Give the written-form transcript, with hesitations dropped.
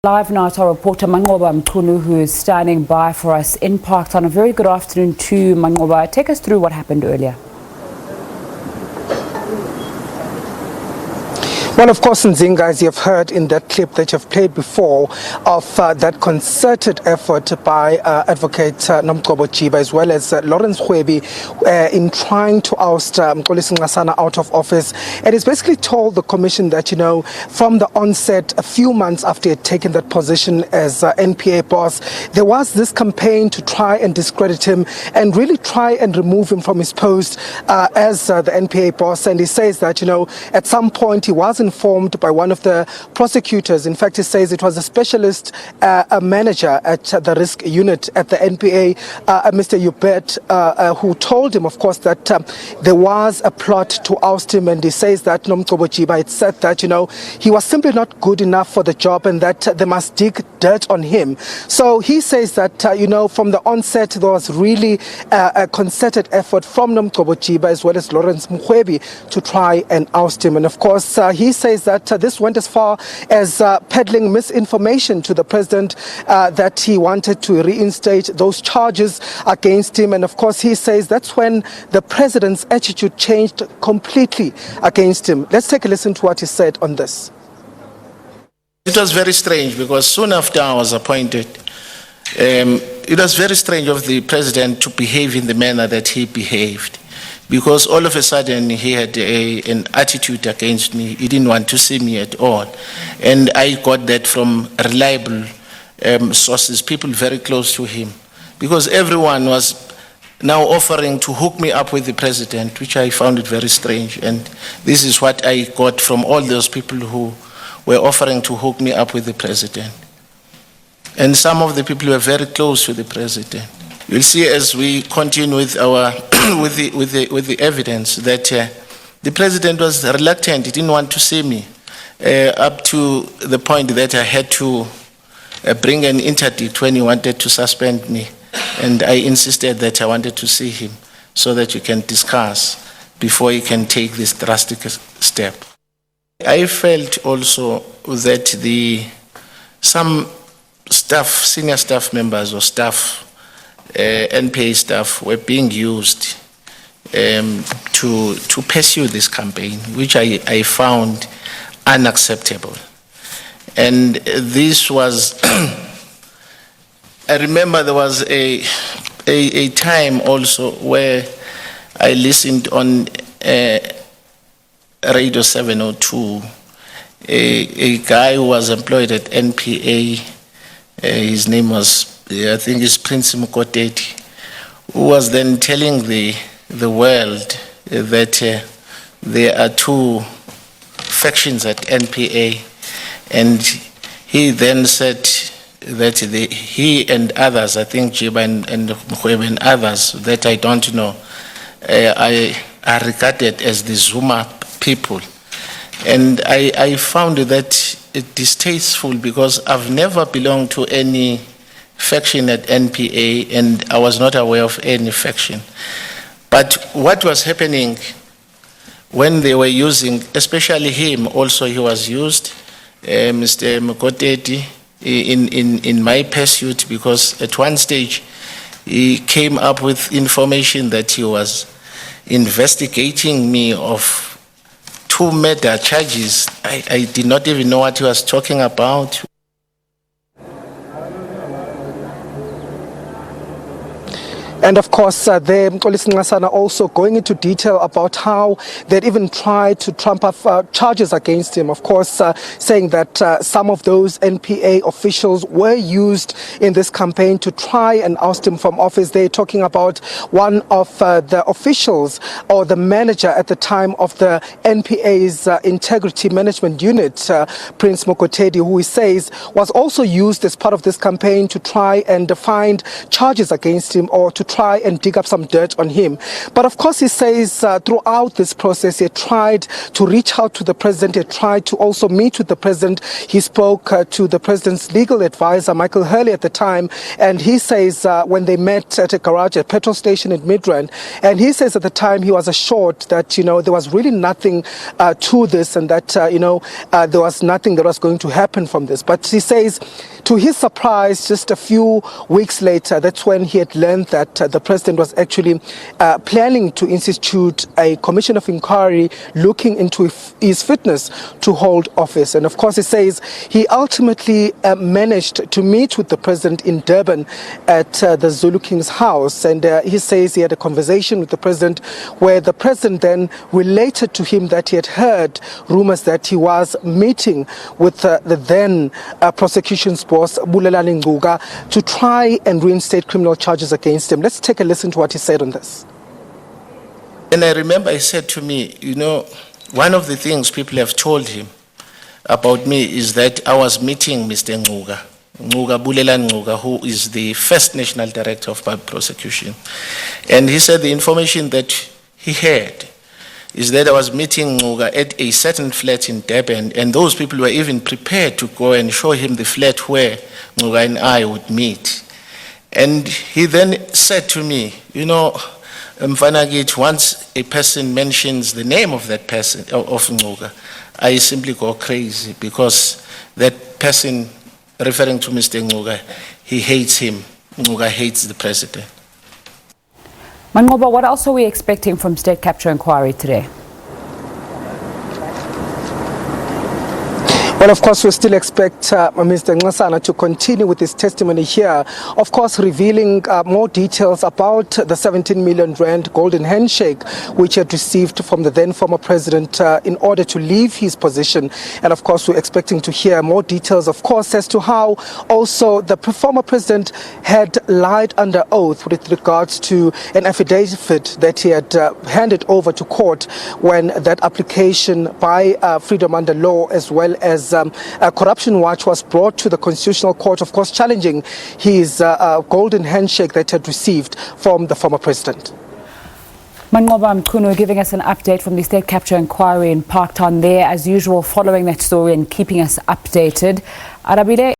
Live now to our reporter Manqoba Mchunu, who is standing by for us in Parktown. A very good afternoon to Manqoba. Take us through what happened earlier. Well, of course, Nzinga, as you've heard in that clip that you've played before of that concerted effort by Advocate Nomgcobo Jiba as well as Mrwebi in trying to oust Mxolisi Nxasana out of office. And it's basically told the commission that, you know, from the onset, a few months after he had taken that position as NPA boss, there was this campaign to try and discredit him and really try and remove him from his post as the NPA boss. And he says that, you know, at some point he was informed by one of the prosecutors. In fact, he says it was a specialist a manager at the risk unit at the NPA, Mr. Ubet, who told him, of course, that there was a plot to oust him. And he says that Nomgcobo Jiba had said that, you know, he was simply not good enough for the job and that they must dig dirt on him. So he says that, you know, from the onset, there was really a concerted effort from Nomgcobo Jiba as well as Mrwebi to try and oust him. And of course, he says that this went as far as peddling misinformation to the president, that he wanted to reinstate those charges against him. And of course, he says that's when the president's attitude changed completely against him. Let's take a listen to what he said on this. It was very strange because soon after I was appointed, it was very strange of the president to behave in the manner that he behaved. Because all of a sudden he had an attitude against me. He didn't want to see me at all. And I got that from reliable sources, people very close to him. Because everyone was now offering to hook me up with the president, which I found it very strange. And this is what I got from all those people who were offering to hook me up with the president. And some of the people were very close to the president. You'll see as we continue with our with the evidence that the president was reluctant. He didn't want to see me up to the point that I had to bring an interdict when he wanted to suspend me, and I insisted that I wanted to see him so that you can discuss before he can take this drastic step. I felt also that some staff, senior staff members or staff, NPA staff were being used to pursue this campaign, which I found unacceptable. And this was, I remember there was a time also where I listened on Radio 702, a guy who was employed at NPA, his name was, I think it's Prince Mkoteti, who was then telling the world that there are two factions at NPA, and he then said that he and others, I think Jiba and Mrwebi and others that I don't know, are regarded as the Zuma people. And I found that distasteful because I've never belonged to any faction at NPA and I was not aware of any faction. But what was happening when they were using, especially him, also he was used, Mr. Mkoteti, in my pursuit, because at one stage he came up with information that he was investigating me of 2 murder charges. I did not even know what he was talking about. And of course, Mxolisi Nxasana also going into detail about how they'd even tried to trump up charges against him. Of course, saying that some of those NPA officials were used in this campaign to try and oust him from office. They're talking about one of the officials or the manager at the time of the NPA's Integrity Management Unit, Prince Mkotedi, who he says was also used as part of this campaign to try and find charges against him or to try and dig up some dirt on him. But of course, he says throughout this process, he tried to reach out to the president. He tried to also meet with the president. He spoke to the president's legal advisor, Michael Hurley, at the time. And he says when they met at a garage, a petrol station in Midrand, and he says at the time he was assured that, there was really nothing to this, and that, there was nothing that was going to happen from this. But he says, to his surprise, just a few weeks later, that's when he had learned that the president was actually planning to institute a commission of inquiry looking into his fitness to hold office. And of course, he says he ultimately managed to meet with the president in Durban at the Zulu King's house. And he says he had a conversation with the president where the president then related to him that he had heard rumors that he was meeting with the then prosecution's boss, Bulelani Ngcuka, to try and reinstate criminal charges against him. Let's take a listen to what he said on this. And I remember he said to me, one of the things people have told him about me is that I was meeting Mr. Bulelani Ngcuka, who is the first national director of public prosecution. And he said the information that he had is that I was meeting Ngcuka at a certain flat in Durban, and those people were even prepared to go and show him the flat where Ngcuka and I would meet. And he then said to me, Mfanagit, once a person mentions the name of that person, of Ngcuka, I simply go crazy, because that person, referring to Mr. Ngcuka, he hates him. Ngcuka hates the president. Manqoba, what else are we expecting from state capture inquiry today? Well, of course, we still expect Mr. Nxasana to continue with his testimony here, of course, revealing more details about the 17 million rand golden handshake, which he had received from the then former president in order to leave his position. And of course, we're expecting to hear more details, of course, as to how also the former president had lied under oath with regards to an affidavit that he had handed over to court when that application by Freedom Under Law, as well as Corruption Watch, was brought to the Constitutional Court, of course, challenging his golden handshake that he had received from the former president. Manqoba Mchunu giving us an update from the state capture inquiry in Parktown there, as usual, following that story and keeping us updated. Arabile